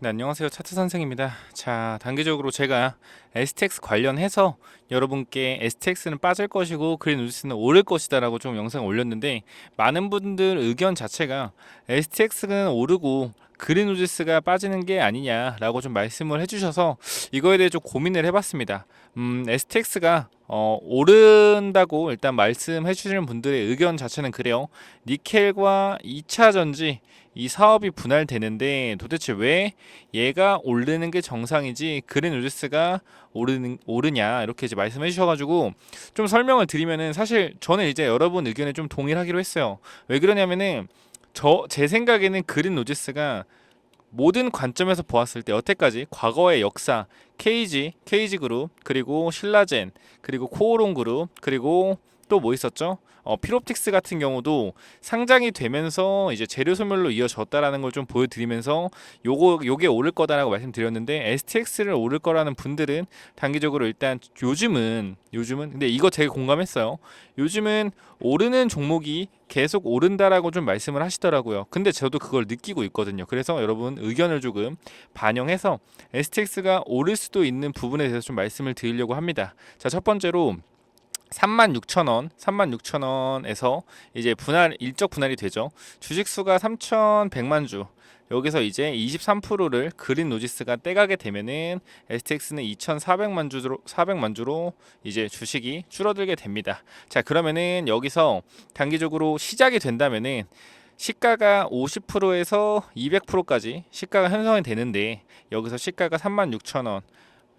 네, 안녕하세요. 차트 선생입니다. 자, 단기적으로 제가 STX 관련해서 여러분께 STX는 빠질 것이고 그린 우지스는 오를 것이다 라고 좀 영상을 올렸는데, 많은 분들 의견 자체가 STX는 오르고 그린 우지스가 빠지는 게 아니냐라고 좀 말씀을 해주셔서 이거에 대해 좀 고민을 해봤습니다. STX가 오른다고 일단 말씀해 주시는 분들의 의견 자체는 그래요. 니켈과 2차 전지 이 사업이 분할되는데 도대체 왜 얘가 오르는 게 정상이지 그린 우지스가 오르냐 이렇게 이제 말씀해 주셔가지고 좀 설명을 드리면은, 사실 저는 이제 여러분 의견에 좀 동의하기로 했어요. 왜 그러냐면은 제 생각에는 그린 우지스가 모든 관점에서 보았을 때 여태까지 과거의 역사, KG 그룹, 그리고 신라젠, 그리고 코오롱 그룹, 그리고 또 뭐 있었죠? 피롭틱스 같은 경우도 상장이 되면서 이제 재료 소멸로 이어졌다라는 걸 좀 보여드리면서 요게 오를 거다라고 말씀드렸는데, STX를 오를 거라는 분들은 단기적으로 일단 요즘은 근데 이거 되게 공감했어요. 요즘은 오르는 종목이 계속 오른다라고 좀 말씀을 하시더라고요. 근데 저도 그걸 느끼고 있거든요. 그래서 여러분 의견을 조금 반영해서 STX가 오를 수도 있는 부분에 대해서 좀 말씀을 드리려고 합니다. 자, 첫 번째로 36,000원에서 이제 일적 분할이 되죠. 주식 수가 3,100만 주. 여기서 이제 23%를 그린 노지스가 떼가게 되면은 STX는 2,400만 주로 이제 주식이 줄어들게 됩니다. 자, 그러면은 여기서 단기적으로 시작이 된다면은 시가가 50%에서 200%까지 시가가 형성이 되는데, 여기서 시가가 36,000원,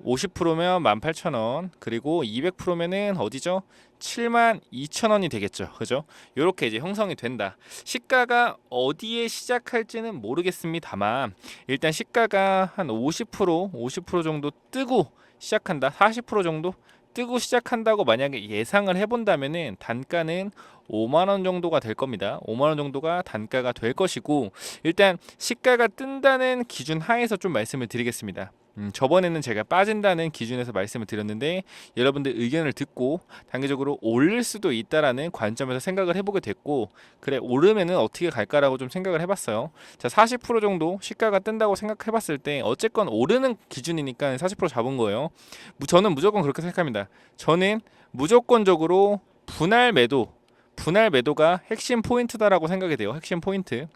50%면 18,000원, 그리고 200%면은 어디죠? 72,000원이 되겠죠. 그죠? 요렇게 이제 형성이 된다. 시가가 어디에 시작할지는 모르겠습니다만, 일단 시가가 한 50% 정도 뜨고 시작한다. 40% 정도 뜨고 시작한다고 만약에 예상을 해본다면은 단가는 5만 원 정도가 될 겁니다. 5만 원 정도가 단가가 될 것이고, 일단 시가가 뜬다는 기준 하에서 좀 말씀을 드리겠습니다. 저번에는 제가 빠진다는 기준에서 말씀을 드렸는데, 여러분들 의견을 듣고 단기적으로 오를 수도 있다라는 관점에서 생각을 해보게 됐고, 그래 오르면은 어떻게 갈까라고 좀 생각을 해봤어요. 자, 40% 정도 시가가 뜬다고 생각해봤을 때 어쨌건 오르는 기준이니까 40% 잡은 거예요. 저는 무조건 그렇게 생각합니다. 저는 무조건적으로 분할 매도가 핵심 포인트다라고 생각이 돼요. 핵심 포인트.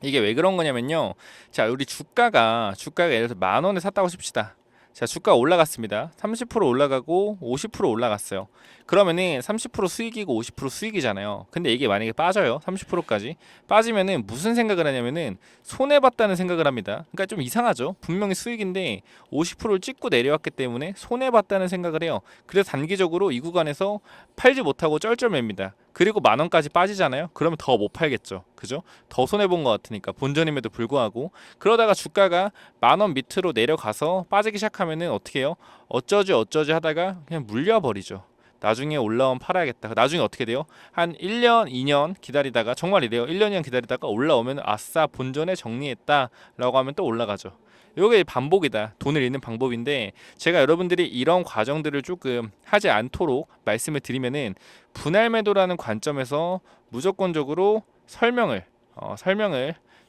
이게 왜 그런 거냐면요. 자, 우리 주가가 예를 들어서 만 원에 샀다고 칩시다. 자, 주가 올라갔습니다. 30% 올라가고 50% 올라갔어요. 그러면은 30% 수익이고 50% 수익이잖아요. 근데 이게 만약에 빠져요. 30%까지. 빠지면은 무슨 생각을 하냐면은 손해 봤다는 생각을 합니다. 그러니까 좀 이상하죠. 분명히 수익인데 50%를 찍고 내려왔기 때문에 손해 봤다는 생각을 해요. 그래서 단기적으로 이 구간에서 팔지 못하고 쩔쩔맵니다. 그리고 만 원까지 빠지잖아요. 그러면 더 못 팔겠죠. 그죠? 더 손해 본 것 같으니까, 본전임에도 불구하고. 그러다가 주가가 만 원 밑으로 내려가서 빠지기 시작하면은 어떻게 해요? 어쩌지 하다가 그냥 물려버리죠. 나중에 올라오면 팔아야겠다. 나중에 어떻게 돼요? 한 1년, 2년 기다리다가, 정말 이래요. 1년, 2년 기다리다가 올라오면 아싸 본전에 정리했다 라고 하면 또 올라가죠. 이게 반복이다. 돈을 잃는 방법인데, 제가 여러분들이 이런 과정들을 조금 하지 않도록 말씀을 드리면은, 분할 매도라는 관점에서 무조건적으로 설명을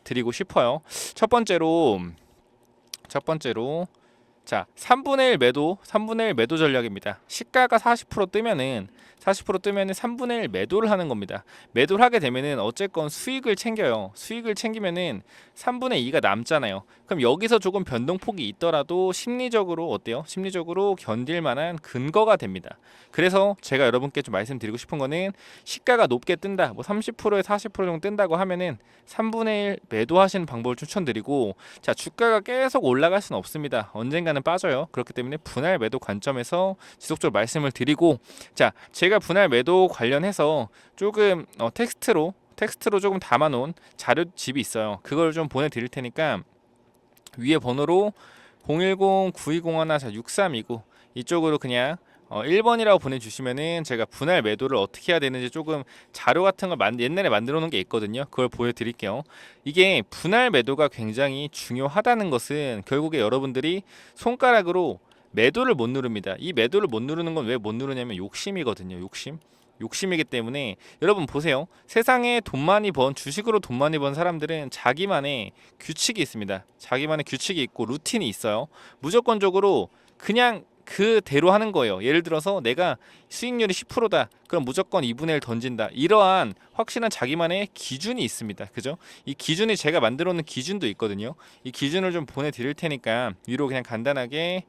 드리고 싶어요. 첫 번째로 자, 3분의 1 매도 전략입니다. 시가가 40% 뜨면은 3분의 1 매도를 하는 겁니다. 매도를 하게 되면은 어쨌건 수익을 챙겨요. 수익을 챙기면은 3분의 2가 남잖아요. 그럼 여기서 조금 변동폭이 있더라도 심리적으로 어때요? 심리적으로 견딜 만한 근거가 됩니다. 그래서 제가 여러분께 좀 말씀드리고 싶은 거는, 시가가 높게 뜬다, 뭐 30%에 40% 정도 뜬다고 하면은 3분의 1 매도하시는 방법을 추천드리고, 자, 주가가 계속 올라갈 수는 없습니다. 언젠가는 빠져요. 그렇기 때문에 분할 매도 관점에서 지속적으로 말씀을 드리고, 자, 제가 분할 매도 관련해서 조금 텍스트로 조금 담아놓은 자료집이 있어요. 그걸 좀 보내드릴 테니까 위에 번호로 010-9201-6329 이쪽으로 그냥 1번이라고 보내주시면은 제가 분할 매도를 어떻게 해야 되는지 조금 자료 같은 걸 옛날에 만들어 놓은 게 있거든요. 그걸 보여드릴게요. 이게 분할 매도가 굉장히 중요하다는 것은 결국에 여러분들이 손가락으로 매도를 못 누릅니다. 이 매도를 못 누르는 건 왜 못 누르냐면 욕심이거든요. 욕심. 욕심이기 때문에 여러분 보세요. 세상에 돈 많이 번 주식으로 돈 많이 번 사람들은 자기만의 규칙이 있습니다. 자기만의 규칙이 있고 루틴이 있어요. 무조건적으로 그냥 그대로 하는 거예요. 예를 들어서 내가 수익률이 10%다. 그럼 무조건 2분의 1 던진다. 이러한 확실한 자기만의 기준이 있습니다. 그죠? 이 기준이 제가 만들어 놓은 기준도 있거든요. 이 기준을 좀 보내드릴 테니까 위로 그냥 간단하게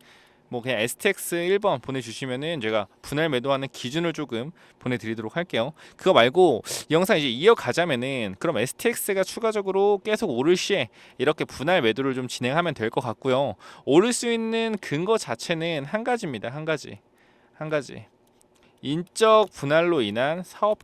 뭐 그냥 STX 1번 보내주시면은 제가 분할 매도하는 기준을 조금 보내드리도록 할게요. 그거 말고 이 영상 이제 이어가자면은 그럼 STX가 추가적으로 계속 오를 시에 이렇게 분할 매도를 좀 진행하면 될 것 같고요. 오를 수 있는 근거 자체는 한 가지입니다. 한 가지. 인적 분할로 인한 사업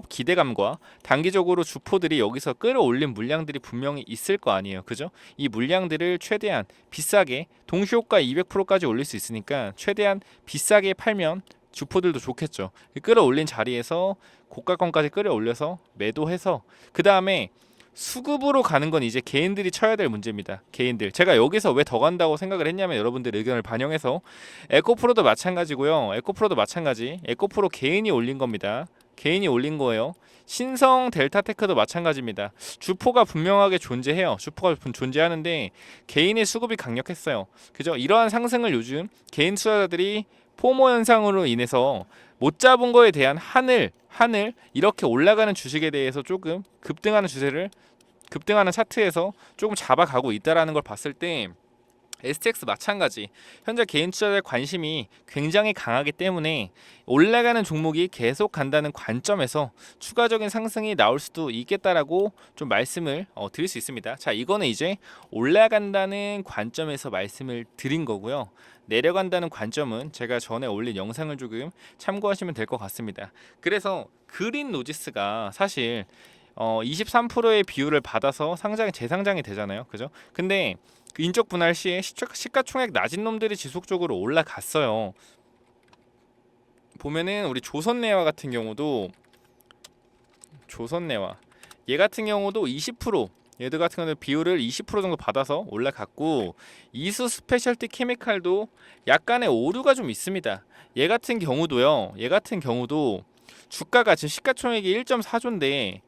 기대감과 단기적으로 주포들이 여기서 끌어올린 물량들이 분명히 있을 거 아니에요. 그죠? 이 물량들을 최대한 비싸게 동시효과 200%까지 올릴 수 있으니까 최대한 비싸게 팔면 주포들도 좋겠죠. 끌어올린 자리에서 고가권까지 끌어올려서 매도해서 그 다음에 수급으로 가는 건 이제 개인들이 쳐야 될 문제입니다. 개인들. 제가 여기서 왜 더 간다고 생각을 했냐면 여러분들 의견을 반영해서 에코프로도 마찬가지고요. 에코프로도 마찬가지. 에코프로 개인이 올린 겁니다. 개인이 올린 거예요. 신성 델타테크도 마찬가지입니다. 주포가 분명하게 존재해요. 주포가 존재하는데 개인의 수급이 강력했어요. 그죠? 이러한 상승을 요즘 개인 투자자들이 포모 현상으로 인해서 못 잡은 거에 대한 하늘 이렇게 올라가는 주식에 대해서 조금 급등하는 차트에서 조금 잡아가고 있다라는 걸 봤을 때 STX 마찬가지. 현재 개인 투자자의 관심이 굉장히 강하기 때문에 올라가는 종목이 계속 간다는 관점에서 추가적인 상승이 나올 수도 있겠다라고 좀 말씀을 드릴 수 있습니다. 자, 이거는 이제 올라간다는 관점에서 말씀을 드린 거고요. 내려간다는 관점은 제가 전에 올린 영상을 조금 참고하시면 될 것 같습니다. 그래서 그린 노지스가 사실 23%의 비율을 받아서 재상장이 되잖아요. 그죠? 근데 그 인적 분할 시에 시가총액 낮은 놈들이 지속적으로 올라갔어요. 보면은 우리 조선내화 같은 경우도 얘 같은 경우도 20% 얘들 같은 경우는 비율을 20% 정도 받아서 올라갔고 이수 스페셜티 케미칼도 약간의 오류가 좀 있습니다. 얘 같은 경우도 주가가 지금 시가총액이 1.4조인데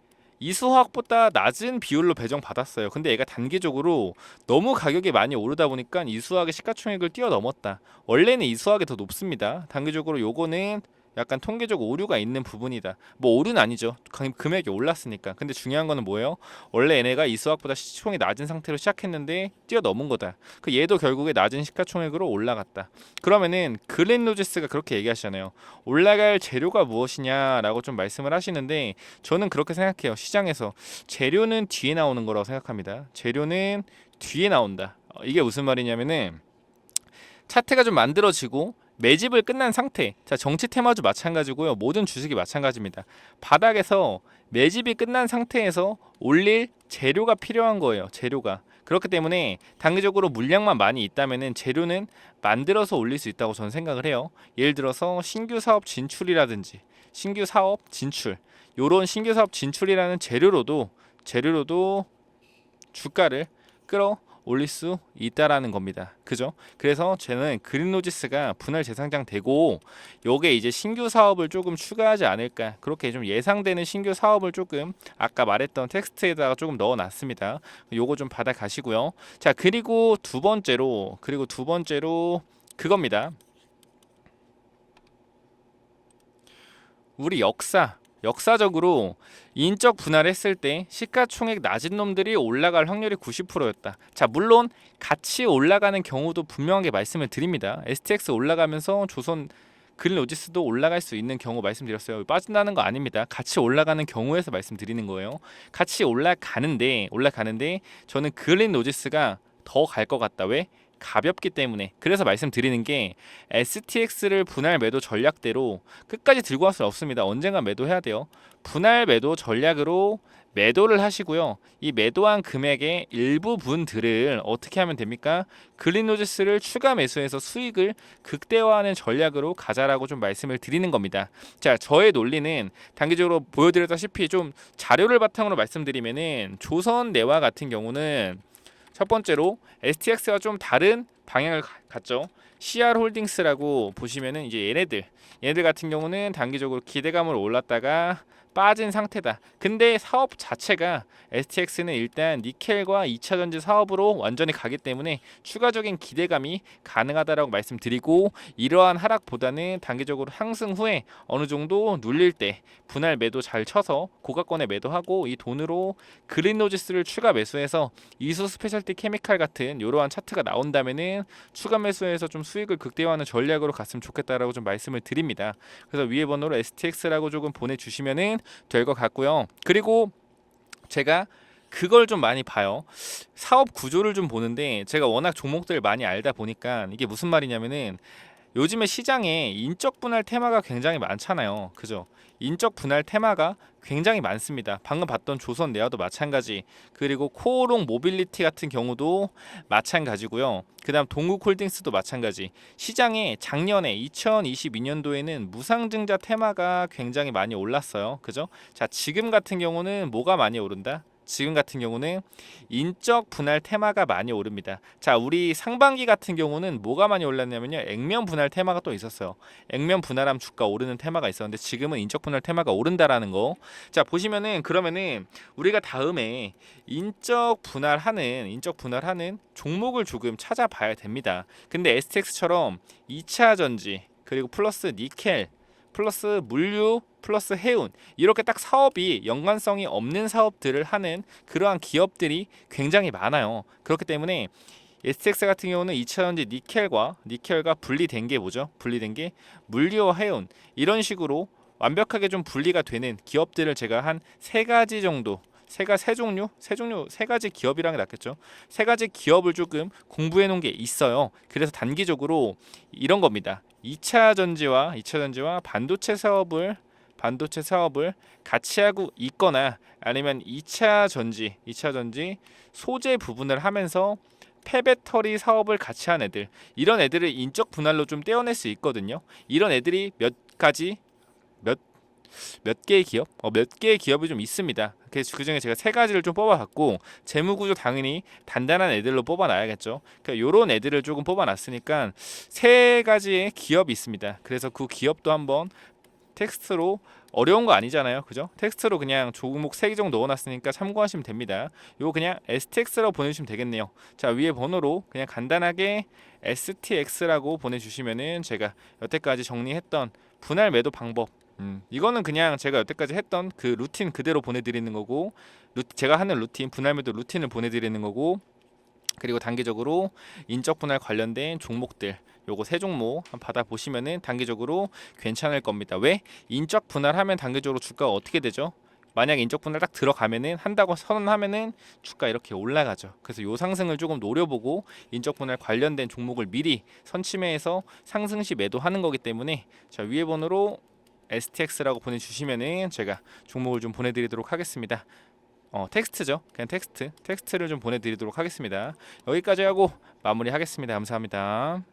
이수화학보다 낮은 비율로 배정받았어요. 근데 얘가 단기적으로 너무 가격이 많이 오르다 보니까 이수화학의 시가총액을 뛰어넘었다. 원래는 이수화학이 더 높습니다. 단기적으로 요거는 약간 통계적 오류가 있는 부분이다. 뭐 오류는 아니죠. 금액이 올랐으니까. 근데 중요한 거는 뭐예요? 원래 얘네가 이수화학보다 시총이 낮은 상태로 시작했는데 뛰어넘은 거다. 그 얘도 결국에 낮은 시가총액으로 올라갔다. 그러면은 그린로지스가 그렇게 얘기하시잖아요. 올라갈 재료가 무엇이냐라고 좀 말씀을 하시는데 저는 그렇게 생각해요. 시장에서 재료는 뒤에 나오는 거라고 생각합니다. 재료는 뒤에 나온다. 이게 무슨 말이냐면은 차트가 좀 만들어지고 매집을 끝난 상태. 자, 정치 테마주 마찬가지고요. 모든 주식이 마찬가지입니다. 바닥에서 매집이 끝난 상태에서 올릴 재료가 필요한 거예요. 재료가. 그렇기 때문에 단기적으로 물량만 많이 있다면은 재료는 만들어서 올릴 수 있다고 저는 생각을 해요. 예를 들어서 신규 사업 진출이라든지 신규 사업 진출. 요런 신규 사업 진출이라는 재료로도 주가를 끌어 올릴 수 있다라는 겁니다. 그죠? 그래서 저는 그린로지스가 분할 재상장 되고 요게 이제 신규 사업을 조금 추가하지 않을까 그렇게 좀 예상되는 신규 사업을 조금 아까 말했던 텍스트에다가 조금 넣어놨습니다. 요거 좀 받아가시고요. 자, 그리고 두 번째로 그겁니다. 우리 역사적으로 인적 분할했을 때 시가총액 낮은 놈들이 올라갈 확률이 90%였다. 자, 물론 같이 올라가는 경우도 분명하게 말씀을 드립니다. STX 올라가면서 조선 그린로지스도 올라갈 수 있는 경우 말씀드렸어요. 빠진다는 거 아닙니다. 같이 올라가는 경우에서 말씀드리는 거예요. 같이 올라가는데 저는 그린로지스가 더 갈 것 같다. 왜? 가볍기 때문에. 그래서 말씀드리는 게 STX를 분할 매도 전략대로 끝까지 들고 갈 수 없습니다. 언젠가 매도해야 돼요. 분할 매도 전략으로 매도를 하시고요. 이 매도한 금액의 일부분들을 어떻게 하면 됩니까? 그린로지스를 추가 매수해서 수익을 극대화하는 전략으로 가자라고 좀 말씀을 드리는 겁니다. 자, 저의 논리는 단기적으로 보여드렸다시피 좀 자료를 바탕으로 말씀드리면은 조선내화 같은 경우는 첫 번째로 STX가 좀 다른 방향을 갔죠. CR 홀딩스라고 보시면은 이제 얘네들 같은 경우는 단기적으로 기대감으로 올랐다가 빠진 상태다. 근데 사업 자체가 STX는 일단 니켈과 2차 전지 사업으로 완전히 가기 때문에 추가적인 기대감이 가능하다라고 말씀드리고, 이러한 하락보다는 단기적으로 상승 후에 어느 정도 눌릴 때 분할 매도 잘 쳐서 고가권에 매도하고 이 돈으로 그린로지스를 추가 매수해서 이수 스페셜티 케미칼 같은 이러한 차트가 나온다면은 추가 매수해서 좀 수익을 극대화하는 전략으로 갔으면 좋겠다라고 좀 말씀을 드립니다. 그래서 위에 번호로 STX라고 조금 보내주시면은 될 것 같고요. 그리고 제가 그걸 좀 많이 봐요. 사업 구조를 좀 보는데 제가 워낙 종목들을 많이 알다 보니까 이게 무슨 말이냐면은 요즘에 시장에 인적 분할 테마가 굉장히 많잖아요. 그죠? 인적 분할 테마가 굉장히 많습니다. 방금 봤던 조선 내화도 마찬가지, 그리고 코오롱 모빌리티 같은 경우도 마찬가지고요. 그다음 동국홀딩스도 마찬가지. 시장에 작년에 2022년도에는 무상증자 테마가 굉장히 많이 올랐어요. 그죠? 자, 지금 같은 경우는 뭐가 많이 오른다? 지금 같은 경우는 인적 분할 테마가 많이 오릅니다. 자, 우리 상반기 같은 경우는 뭐가 많이 올랐냐면요, 액면 분할 테마가 또 있었어요. 액면 분할하면 주가 오르는 테마가 있었는데 지금은 인적 분할 테마가 오른다라는 거. 자, 보시면은 그러면은 우리가 다음에 인적 분할하는 종목을 조금 찾아봐야 됩니다. 근데 STX처럼 2차 전지 그리고 플러스 니켈 플러스 물류 플러스 해운, 이렇게 딱 사업이 연관성이 없는 사업들을 하는 그러한 기업들이 굉장히 많아요. 그렇기 때문에 STX 같은 경우는 2차전지 니켈과 분리된 게 뭐죠? 분리된 게 물류와 해운, 이런 식으로 완벽하게 좀 분리가 되는 기업들을 제가 한 세 가지 정도, 세 가지 기업이랑 낫겠죠. 세 가지 기업을 조금 공부해 놓은 게 있어요. 그래서 단기적으로 이런 겁니다. 2차 전지와 반도체 사업을 같이 하고 있거나, 아니면 2차 전지 소재 부분을 하면서 폐배터리 사업을 같이 한 애들, 이런 애들을 인적 분할로 좀 떼어낼 수 있거든요. 이런 애들이 몇 몇 개의 기업? 몇 개의 기업이 좀 있습니다. 그래서 그 중에 제가 세 가지를 좀 뽑아봤고, 재무 구조 당연히 단단한 애들로 뽑아놔야겠죠. 그러니까 요런 애들을 조금 뽑아놨으니까 세 가지의 기업이 있습니다. 그래서 그 기업도 한번 텍스트로, 어려운 거 아니잖아요, 그죠? 텍스트로 그냥 종목 3개 정도 넣어놨으니까 참고하시면 됩니다. 요거 그냥 STX라고 보내주시면 되겠네요. 자, 위에 번호로 그냥 간단하게 STX라고 보내주시면은 제가 여태까지 정리했던 분할 매도 방법, 이거는 그냥 제가 여태까지 했던 그 루틴 그대로 보내드리는 거고, 제가 하는 루틴, 분할 매도 루틴을 보내드리는 거고, 그리고 단기적으로 인적 분할 관련된 종목들, 요거 세 종목 한번 받아보시면은 단기적으로 괜찮을 겁니다. 왜? 인적 분할하면 단기적으로 주가가 어떻게 되죠? 만약에 인적 분할 딱 들어가면은, 한다고 선언하면은 주가 이렇게 올라가죠. 그래서 요 상승을 조금 노려보고 인적 분할 관련된 종목을 미리 선침해서 상승 시 매도하는 거기 때문에, 자, 위에 번호로 STX라고 보내주시면은 제가 종목을 좀 보내드리도록 하겠습니다. 텍스트죠. 그냥 텍스트를 좀 보내드리도록 하겠습니다. 여기까지 하고 마무리하겠습니다. 감사합니다.